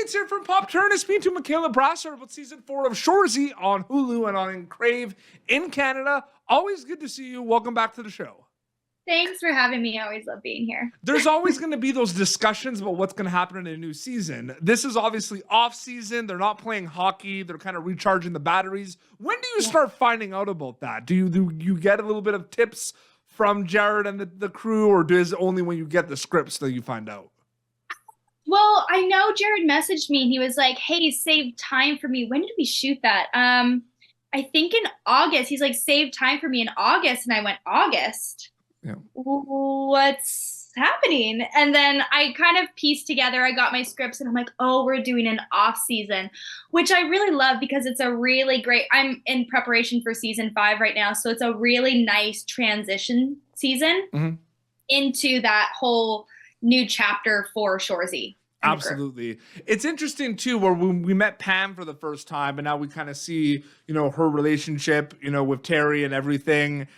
updates here from Pop Turn. It's me to Michala Brasseur about season 4 of Shoresy on Hulu and on Crave in Canada. Always good to see you. Welcome back to the show. Thanks for having me. I always love being here. There's always going to be those discussions about what's going to happen in a new season. This is obviously off season. They're not playing hockey. They're kind of recharging the batteries. When do you start finding out about that? Do you get a little bit of tips from Jared and the crew, or is it only when you get the scripts that you find out? Well, I know Jared messaged me and he was like, hey, save time for me. When did we shoot that? I think in August. He's like, save time for me in August. And I went, August? Yeah. What's happening? And then I kind of pieced together, I got my scripts and I'm like, oh, we're doing an off season, which I really love because it's a really great, I'm in preparation for season 5 right now. So it's a really nice transition season into that whole new chapter for Shoresy. Absolutely. It's interesting too, where we met Pam for the first time and now we kind of see, her relationship, with Terry and everything.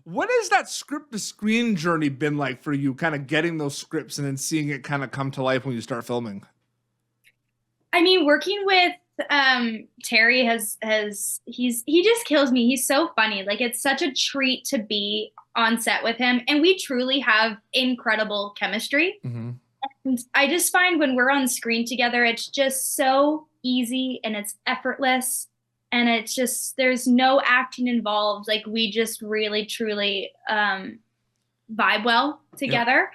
What has that script to screen journey been like for you, kind of getting those scripts and then seeing it kind of come to life when you start filming? I mean, working with Terry he just kills me. He's so funny. Like, it's such a treat to be on set with him. And we truly have incredible chemistry. And I just find when we're on screen together, it's just so easy and it's effortless. And it's just, there's no acting involved. Like, we just really, truly vibe well together.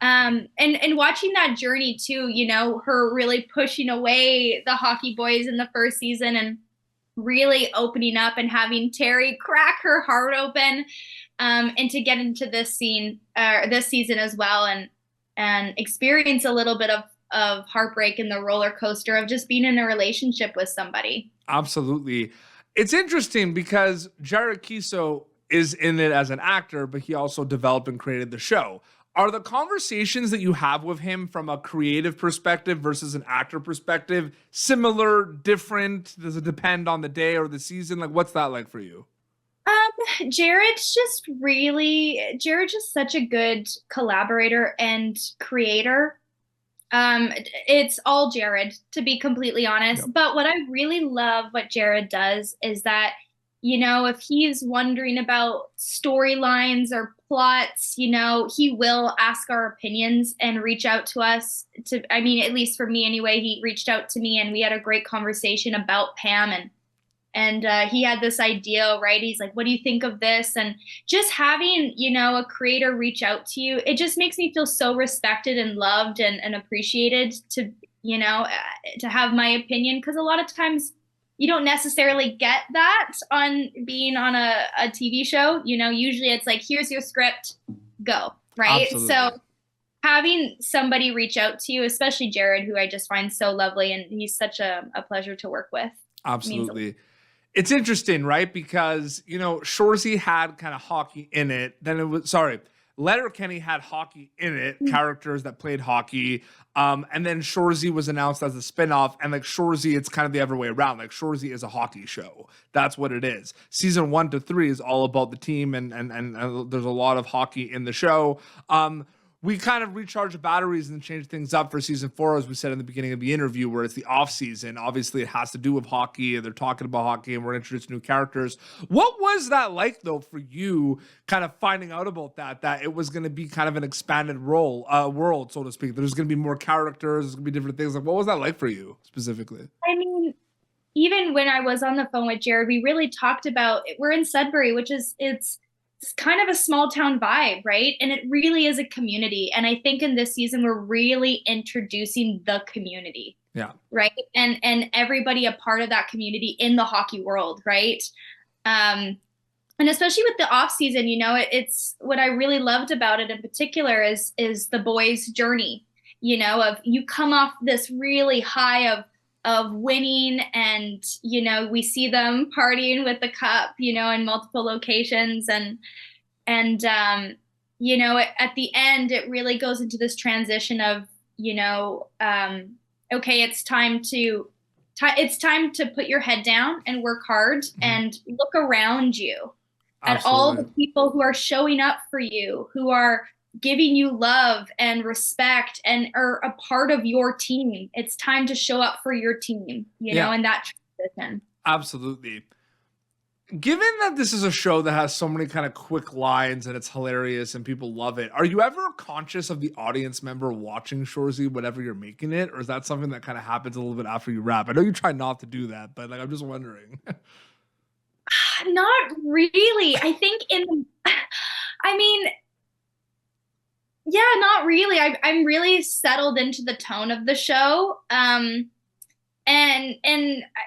And watching that journey too, her really pushing away the hockey boys in the first season and really opening up and having Terry crack her heart open, and to get into this season as well and experience a little bit of heartbreak and the roller coaster of just being in a relationship with somebody. Absolutely. It's interesting because Jared Keeso is in it as an actor, but he also developed and created the show. Are the conversations that you have with him from a creative perspective versus an actor perspective similar, different? Does it depend on the day or the season? Like, what's that like for you? Jared's just such a good collaborator and creator. It's all Jared, to be completely honest. Yep. But what I really love what Jared does is that, if he's wondering about storylines or plots, he will ask our opinions and reach out to us at least for me anyway, he reached out to me and we had a great conversation about Pam and he had this idea, right? He's like, what do you think of this? And just having, a creator reach out to you, it just makes me feel so respected and loved and appreciated to have my opinion. Because a lot of times you don't necessarily get that on being on a TV show. Usually it's like, here's your script, go, right? Absolutely. So having somebody reach out to you, especially Jared, who I just find so lovely, and he's such a pleasure to work with. Absolutely. It's interesting, right? Because, Shoresy had kind of hockey in it. Letterkenny had hockey in it, characters that played hockey. And then Shoresy was announced as a spinoff. And like Shoresy, it's kind of the other way around. Like Shoresy is a hockey show. That's what it is. Season 1 to 3 is all about the team and there's a lot of hockey in the show. We kind of recharge the batteries and change things up for season 4, as we said in the beginning of the interview, where it's the off season. Obviously, it has to do with hockey, and they're talking about hockey, and we're introducing new characters. What was that like, though, for you, kind of finding out about that it was going to be kind of an expanded world, so to speak? There's going to be more characters, there's going to be different things. Like, what was that like for you specifically? I mean, even when I was on the phone with Jared, we really talked about, we're in Sudbury, which is, it's kind of a small town vibe, right? And it really is a community. And I think in this season, we're really introducing the community. Yeah. Right. And everybody a part of that community in the hockey world. Right. And especially with the off season, it's what I really loved about it in particular is the boys' journey, of you come off this really high of winning and, we see them partying with the cup, in multiple locations and at the end, it really goes into this transition of, okay, it's time to put your head down and work hard and look around you at all the people who are showing up for you, who are giving you love and respect and are a part of your team. It's time to show up for your team, you know, and that transition. Absolutely. Given that this is a show that has so many kind of quick lines and it's hilarious and people love it, are you ever conscious of the audience member watching Shoresy whenever you're making it? Or is that something that kind of happens a little bit after you wrap? I know you try not to do that, but like, I'm just wondering. Not really. I think not really. I'm really settled into the tone of the show. And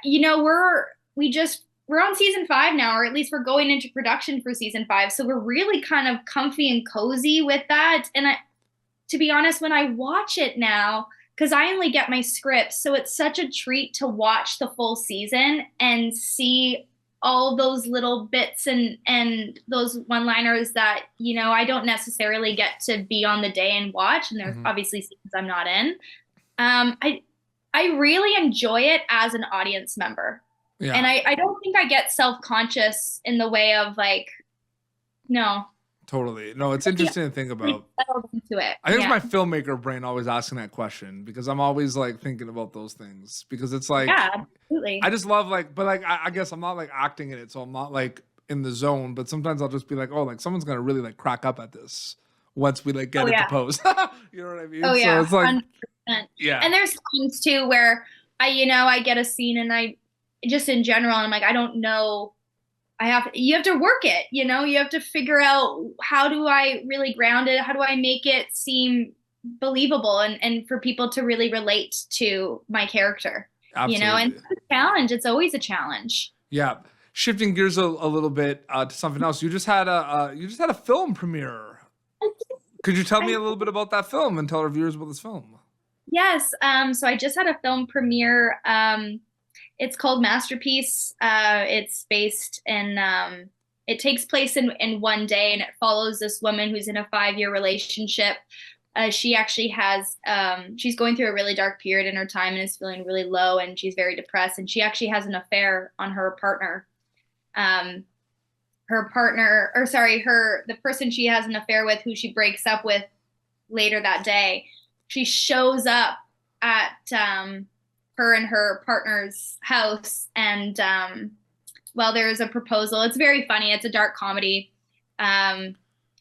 you know, we're on season 5 now, or at least we're going into production for season 5. So we're really kind of comfy and cozy with that. And to be honest, when I watch it now, because I only get my scripts, so it's such a treat to watch the full season and see all those little bits and those one-liners that, you know, I don't necessarily get to be on the day and watch. And there's obviously seasons I'm not in. I really enjoy it as an audience member. Yeah. And I don't think I get self-conscious in the way of like, no. Totally. No, it's interesting to think about. Into it. I think it's my filmmaker brain always asking that question because I'm always like thinking about those things because it's like, absolutely. I just love like, but like, I guess I'm not like acting in it. So I'm not like in the zone, but sometimes I'll just be like, oh, like someone's going to really like crack up at this once we like get it to post. You know what I mean? Oh yeah. So it's like, 100%. Yeah. And there's times too where I get a scene and just in general, I'm like, I don't know. You have to work it, you know, you have to figure out how do I really ground it? How do I make it seem believable and for people to really relate to my character, Absolutely. You know, and it's a challenge. It's always a challenge. Yeah. Shifting gears a little bit to something else. You just had a film premiere. Could you tell me a little bit about that film and tell our viewers about this film? Yes. So I just had a film premiere. It's called Masterpiece. It's based in, it takes place in one day, and it follows this woman who's in a 5-year relationship. She actually has, she's going through a really dark period in her time and is feeling really low, and she's very depressed. And she actually has an affair on her partner. The person she has an affair with, who she breaks up with later that day, she shows up at her and her partner's house, and there's a proposal. It's very funny. It's a dark comedy.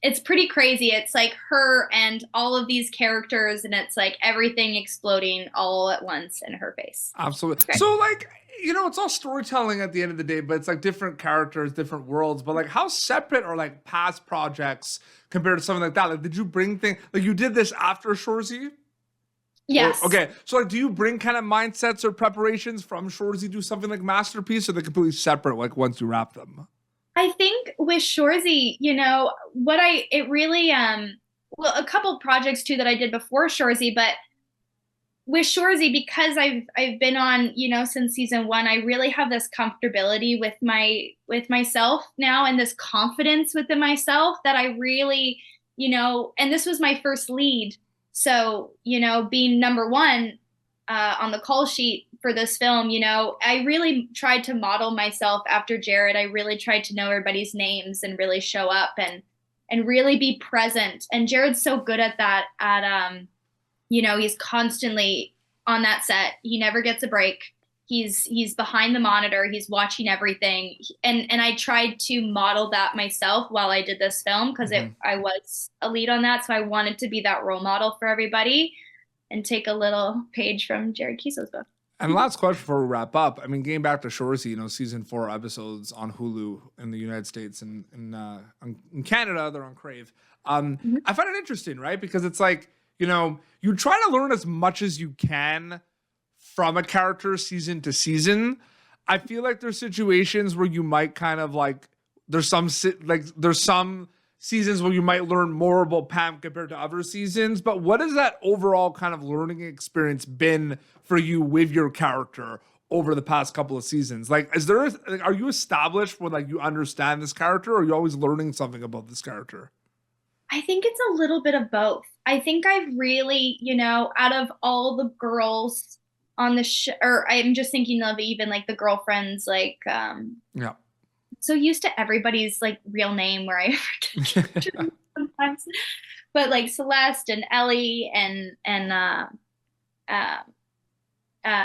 It's pretty crazy. It's like her and all of these characters, and it's like everything exploding all at once in her face. Absolutely. Okay. So like, you know, it's all storytelling at the end of the day, but it's like different characters, different worlds. But like, how separate are like past projects compared to something like that? Like, did you bring things like you did this after Shoresy? Yes. Okay. So like, do you bring kind of mindsets or preparations from Shoresy to something like Masterpiece, or they're completely separate? Like once you wrap them. I think with Shoresy, you know, a couple projects too that I did before Shoresy, but with Shoresy, because I've been on, you know, since season 1, I really have this comfortability with myself now, and this confidence within myself that I really, you know, and this was my first lead. So, you know, being number 1 on the call sheet for this film, you know, I really tried to model myself after Jared. I really tried to know everybody's names and really show up and really be present. And Jared's so good at that. You know, he's constantly on that set. He never gets a break. He's behind the monitor. He's watching everything. And I tried to model that myself while I did this film, because I was a lead on that. So I wanted to be that role model for everybody and take a little page from Jared Keeso's book. And last question before we wrap up. I mean, getting back to Shoresy, you know, season 4 episodes on Hulu in the United States, and in Canada, they're on Crave. I find it interesting, right? Because it's like, you know, you try to learn as much as you can from a character season to season. I feel like there's situations where you might kind of like, there's some seasons where you might learn more about Pam compared to other seasons. But what has that overall kind of learning experience been for you with your character over the past couple of seasons? Like, are you established where like you understand this character, or are you always learning something about this character? I think it's a little bit of both. I think I've really, you know, out of all the girls on the show, or I'm just thinking of even like the girlfriends, like, so used to everybody's like real name where I forget sometimes. but like Celeste and Ellie and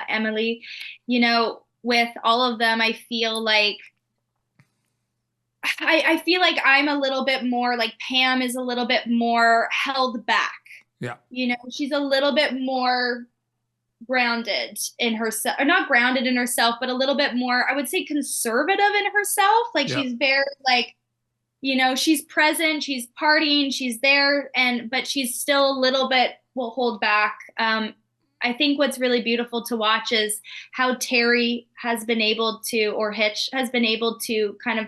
Emily, you know, with all of them, I feel like I'm a little bit more like Pam is a little bit more held back. Yeah. You know, she's a little bit more grounded in herself, or not grounded in herself, but a little bit more, I would say, conservative in herself. Like she's very like, you know, she's present, she's partying, she's there, but she's still a little bit will hold back. I think what's really beautiful to watch is how Terry has been able to, or Hitch has been able to kind of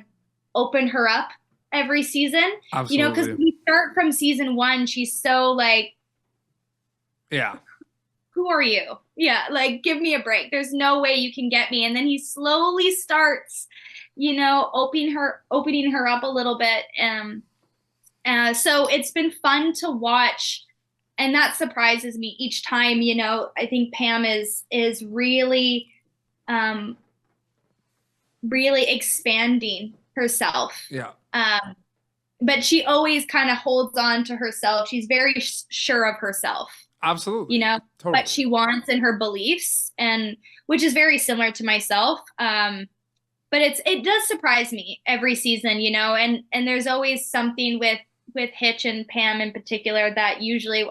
open her up every season. Absolutely. You know, because we start from season 1, she's so like, yeah, who are you? Yeah, like give me a break. There's no way you can get me. And then he slowly starts, you know, opening her up a little bit. So it's been fun to watch. And that surprises me each time. You know, I think Pam is really, really expanding herself. Yeah. But she always kind of holds on to herself. She's very sure of herself. Absolutely. You know, totally. What she wants and her beliefs, and which is very similar to myself. But it does surprise me every season, you know, and there's always something with Hitch and Pam in particular that usually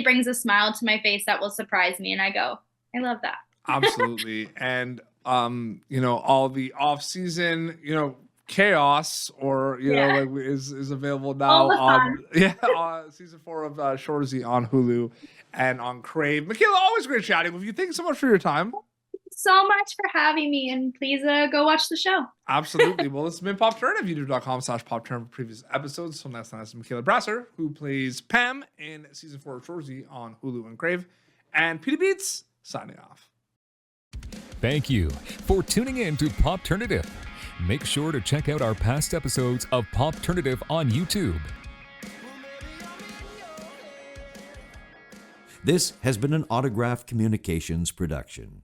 brings a smile to my face that will surprise me, and I go, I love that. Absolutely. And you know, all the off season, you know, chaos, or you know, like is available now on season 4 of Shoresy on Hulu and on Crave. Michala, always great chatting with you. Thanks so much for your time. So much for having me, and please go watch the show. Absolutely. Well, this has been Pop Turn. youtube.com/Pop Turn for previous episodes. So next time, that's Michala Brasseur, who plays Pam in season 4 of Shoresy on Hulu and Crave. And Peter Beats signing off. Thank you for tuning in to Popternative. Make sure to check out our past episodes of Popternative on YouTube. This has been an Autograph Communications production.